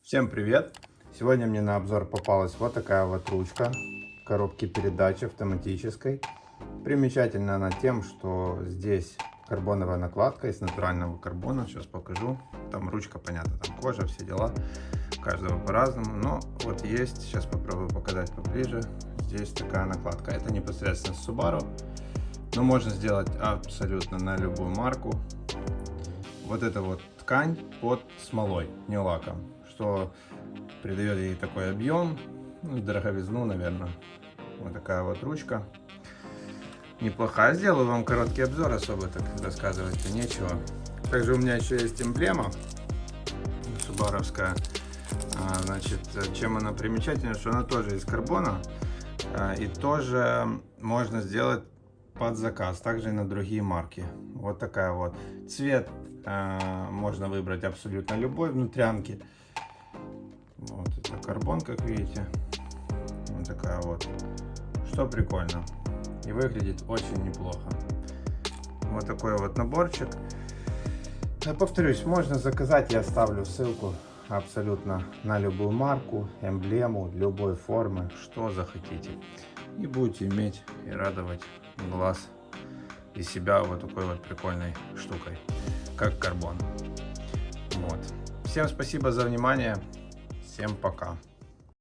Всем привет! Сегодня мне на обзор попалась вот такая вот ручка коробки передач автоматической. Примечательна она тем, что здесь карбоновая накладка из натурального карбона. Сейчас покажу. Там ручка, понятно, там кожа, все дела. У каждого по-разному. Но вот есть, сейчас попробую показать поближе. Здесь такая накладка. Это непосредственно с Subaru. Но можно сделать абсолютно на любую марку. Вот эта вот ткань под смолой, не лаком, что придает ей такой объем, дороговизну, наверное. Вот такая вот ручка. Неплохая. Сделаю вам короткий обзор, особо так рассказывать-то нечего. Также у меня еще есть эмблема субаровская. Значит, чем она примечательна, что она тоже из карбона. И тоже можно сделать под заказ, также и на другие марки. Вот такая вот. Цвет можно выбрать абсолютно любой внутрянки. Вот это карбон, как видите. Вот такая вот. Что прикольно. И выглядит очень неплохо. Вот такой вот наборчик. Повторюсь, можно заказать, я оставлю ссылку абсолютно на любую марку, эмблему, любой формы, что захотите. И будете иметь и радовать глаз и себя вот такой вот прикольной штукой, как карбон. Вот. Всем спасибо за внимание. Всем пока.